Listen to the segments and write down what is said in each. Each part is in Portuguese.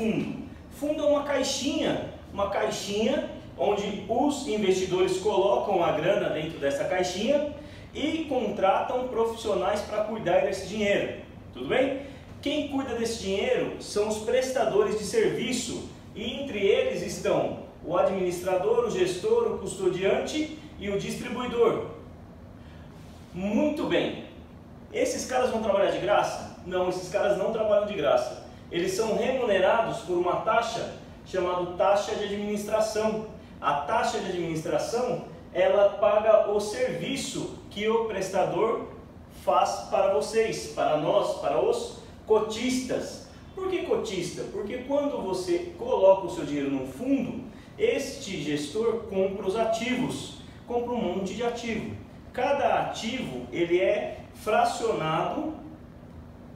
fundo? Fundo é uma caixinha onde os investidores colocam a grana dentro dessa caixinha e contratam profissionais para cuidar desse dinheiro, tudo bem? Quem cuida desse dinheiro são os prestadores de serviço e entre eles estão o administrador, o gestor, o custodiante e o distribuidor. Muito bem. Esses caras vão trabalhar de graça? Não, esses caras não trabalham de graça. Eles são remunerados por uma taxa chamada taxa de administração. A taxa de administração, ela paga o serviço que o prestador faz para vocês, para nós, para os cotistas. Por que cotista? Porque quando você coloca o seu dinheiro num fundo, este gestor compra os ativos, compra um monte de ativo. Cada ativo ele é fracionado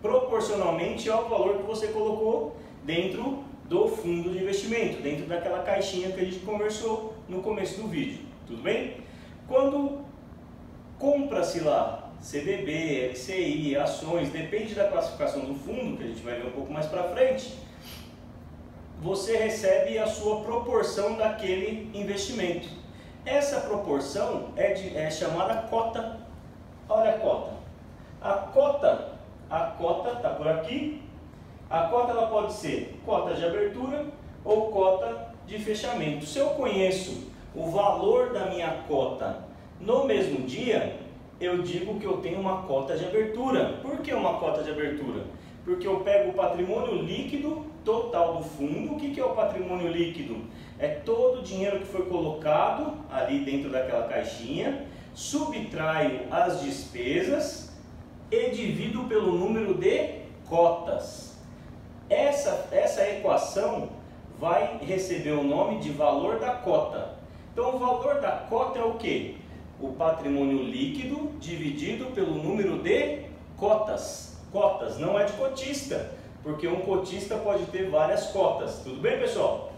proporcionalmente ao valor que você colocou dentro do fundo de investimento, dentro daquela caixinha que a gente conversou no começo do vídeo, tudo bem? Quando compra-se lá CDB, LCI, ações, depende da classificação do fundo, que a gente vai ver um pouco mais para frente, você recebe a sua proporção daquele investimento. Essa proporção é chamada cota. Olha a cota. A cota está por aqui. A cota ela pode ser cota de abertura ou cota de fechamento. Se eu conheço o valor da minha cota no mesmo dia, eu digo que eu tenho uma cota de abertura. Por que uma cota de abertura? Porque eu pego o patrimônio líquido total do fundo. O que é o patrimônio líquido? É todo o dinheiro que foi colocado ali dentro daquela caixinha, subtraio as despesas e divido pelo número de cotas. Essa equação vai receber o nome de valor da cota. Então o valor da cota é o quê? O patrimônio líquido dividido pelo número de cotas. Cotas, não é de cotista, porque um cotista pode ter várias cotas. Tudo bem, pessoal?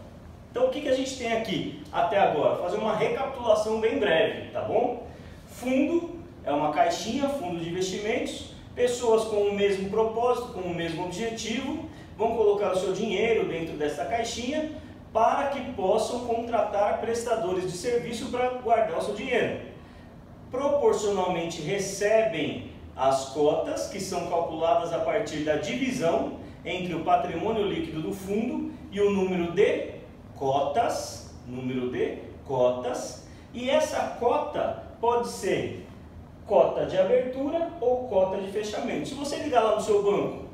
Então o que a gente tem aqui até agora? Fazer uma recapitulação bem breve, tá bom? Fundo é uma caixinha, fundo de investimentos. Pessoas com o mesmo propósito, com o mesmo objetivo, vão colocar o seu dinheiro dentro dessa caixinha para que possam contratar prestadores de serviço para guardar o seu dinheiro. Proporcionalmente recebem as cotas, que são calculadas a partir da divisão entre o patrimônio líquido do fundo e o número de cotas, e essa cota pode ser cota de abertura ou cota de fechamento. Se você ligar lá no seu banco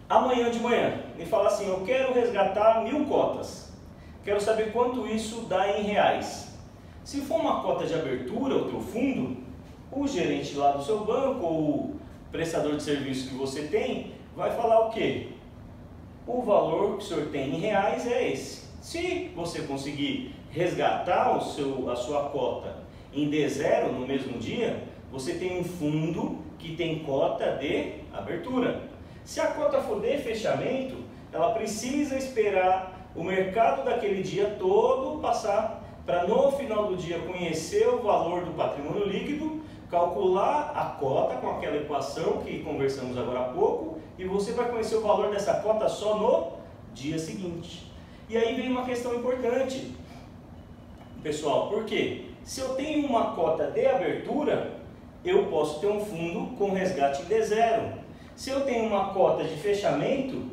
amanhã de manhã e falar assim, eu quero resgatar 1000 cotas, quero saber quanto isso dá em reais. Se for uma cota de abertura, o teu fundo, o gerente lá do seu banco ou o prestador de serviço que você tem vai falar o quê? O valor que o senhor tem em reais é esse. Se você conseguir resgatar a sua cota em D0 no mesmo dia, você tem um fundo que tem cota de abertura. Se a cota for de fechamento, ela precisa esperar o mercado daquele dia todo passar para no final do dia conhecer o valor do patrimônio líquido, calcular a cota com aquela equação que conversamos agora há pouco e você vai conhecer o valor dessa cota só no dia seguinte. E aí vem uma questão importante, pessoal, por quê? Se eu tenho uma cota de abertura, eu posso ter um fundo com resgate em D0. Se eu tenho uma cota de fechamento,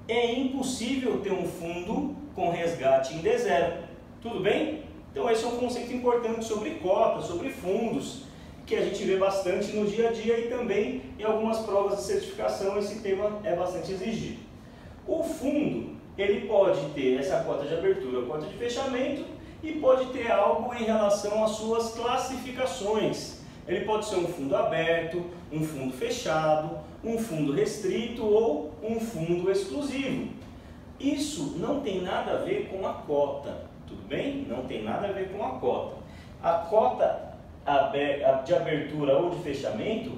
é impossível ter um fundo com resgate em D0. Tudo bem? Então esse é um conceito importante sobre cotas, sobre fundos, que a gente vê bastante no dia a dia e também em algumas provas de certificação esse tema é bastante exigido. O fundo, ele pode ter essa cota de abertura, cota de fechamento e pode ter algo em relação às suas classificações. Ele pode ser um fundo aberto, um fundo fechado, um fundo restrito ou um fundo exclusivo. Isso não tem nada a ver com a cota, tudo bem? Não tem nada a ver com a cota. A cota de abertura ou de fechamento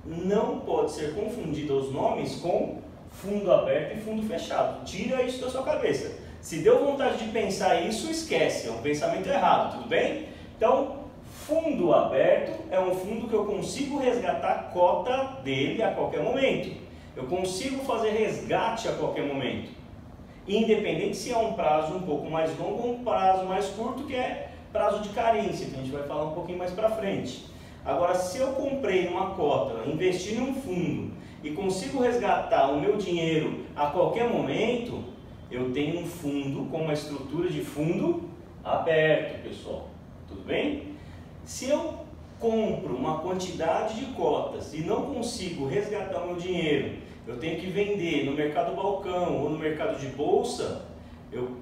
não pode ser confundida os nomes com fundo aberto e fundo fechado. Tira isso da sua cabeça. Se deu vontade de pensar isso, esquece, é um pensamento errado, tudo bem? Então, fundo aberto é um fundo que eu consigo resgatar a cota dele a qualquer momento. Eu consigo fazer resgate a qualquer momento. independente se é um prazo um pouco mais longo ou um prazo mais curto, que é prazo de carência, que a gente vai falar um pouquinho mais para frente. Agora, se eu comprei uma cota, investi em um fundo e consigo resgatar o meu dinheiro a qualquer momento, eu tenho um fundo com uma estrutura de fundo aberto, pessoal. Tudo bem? Se eu compro uma quantidade de cotas e não consigo resgatar o meu dinheiro, eu tenho que vender no mercado balcão ou no mercado de bolsa,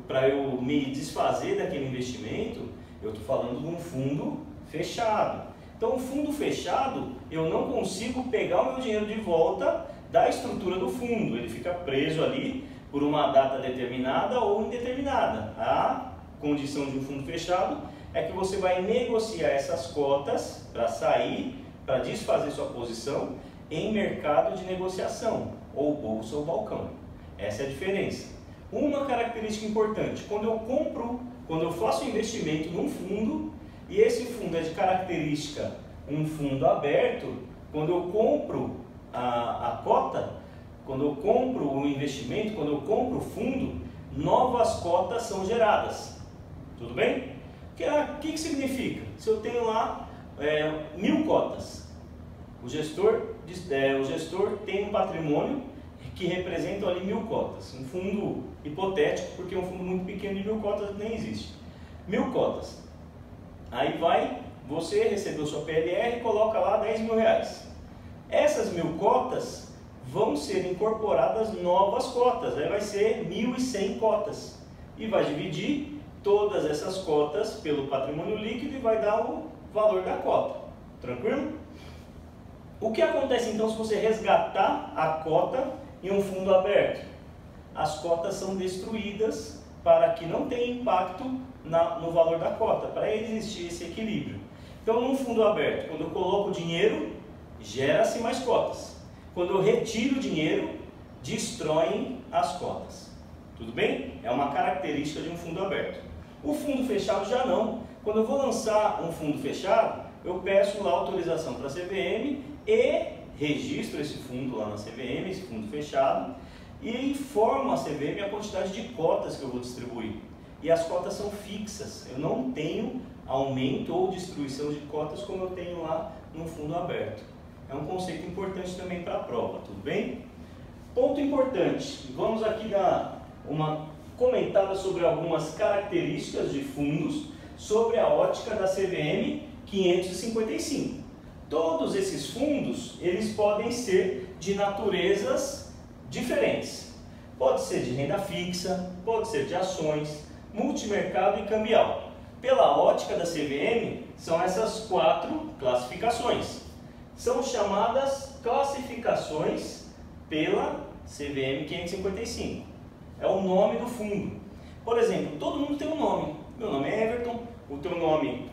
para eu me desfazer daquele investimento, eu estou falando de um fundo fechado. Então, o fundo fechado, eu não consigo pegar o meu dinheiro de volta da estrutura do fundo. Ele fica preso ali por uma data determinada ou indeterminada. A condição de um fundo fechado é que você vai negociar essas cotas para sair, para desfazer sua posição em mercado de negociação, ou bolsa ou balcão. Essa é a diferença. Uma característica importante, quando eu faço um investimento num fundo, e esse fundo é de característica um fundo aberto, quando eu compro a cota, quando eu compro o investimento, quando eu compro o fundo, novas cotas são geradas. Tudo bem? O que significa? Se eu tenho lá 1000 cotas, o gestor tem um patrimônio que representa ali 1000 cotas. Um fundo hipotético, porque um fundo muito pequeno de 1000 cotas nem existe. 1000 cotas. Aí você recebeu sua PLR e coloca lá 10 mil reais. Essas 1000 cotas vão ser incorporadas novas cotas. Aí vai ser 1.100 cotas. E vai dividir todas essas cotas pelo patrimônio líquido e vai dar o valor da cota. Tranquilo? O que acontece então se você resgatar a cota em um fundo aberto? As cotas são destruídas para que não tenha impacto no valor da cota, para existir esse equilíbrio. Então, num fundo aberto, quando eu coloco dinheiro, gera-se mais cotas. Quando eu retiro o dinheiro, destroem as cotas. Tudo bem? É uma característica de um fundo aberto. O fundo fechado já não. Quando eu vou lançar um fundo fechado, eu peço lá autorização para a CVM e registro esse fundo lá na CVM, esse fundo fechado, e informo a CVM a quantidade de cotas que eu vou distribuir. E as cotas são fixas, eu não tenho aumento ou destruição de cotas como eu tenho lá no fundo aberto. É um conceito importante também para a prova, tudo bem? Ponto importante, vamos aqui dar uma comentada sobre algumas características de fundos sobre a ótica da CVM 555. Todos esses fundos, eles podem ser de naturezas diferentes. Pode ser de renda fixa, pode ser de ações, multimercado e cambial. Pela ótica da CVM, são essas 4 classificações. São chamadas classificações pela CVM 555. É o nome do fundo. Por exemplo, todo mundo tem um nome. Meu nome é Everton, o teu nome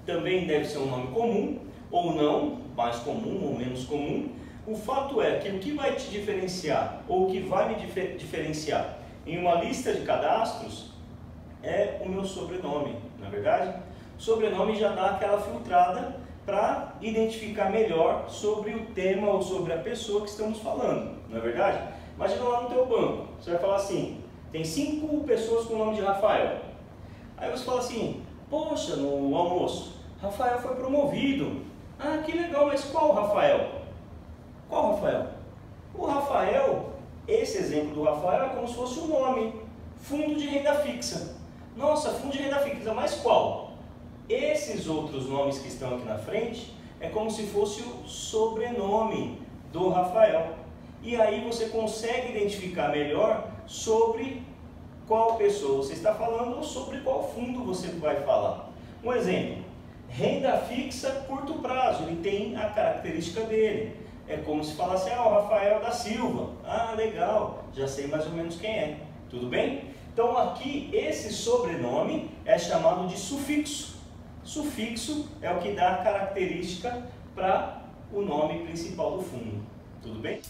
também deve ser um nome comum, ou não, mais comum ou menos comum. O fato é que o que vai te diferenciar, ou o que vai me diferenciar em uma lista de cadastros, é o meu sobrenome, não é verdade? O sobrenome já dá aquela filtrada para identificar melhor sobre o tema ou sobre a pessoa que estamos falando, não é verdade? Imagina lá no teu banco, você vai falar assim, tem 5 pessoas com o nome de Rafael. Aí você fala assim, poxa, no almoço, Rafael foi promovido. Ah, que legal, mas qual Rafael? Qual Rafael? O Rafael, esse exemplo do Rafael é como se fosse um nome, fundo de renda fixa. Nossa, fundo de renda fixa, mas qual? Esses outros nomes que estão aqui na frente é como se fosse o sobrenome do Rafael. E aí você consegue identificar melhor sobre qual pessoa você está falando ou sobre qual fundo você vai falar. Um exemplo, renda fixa curto prazo, ele tem a característica dele. É como se falasse, o Rafael da Silva. Ah, legal, já sei mais ou menos quem é. Tudo bem? Então aqui, esse sobrenome é chamado de sufixo. Sufixo é o que dá a característica para o nome principal do fundo. Tudo bem?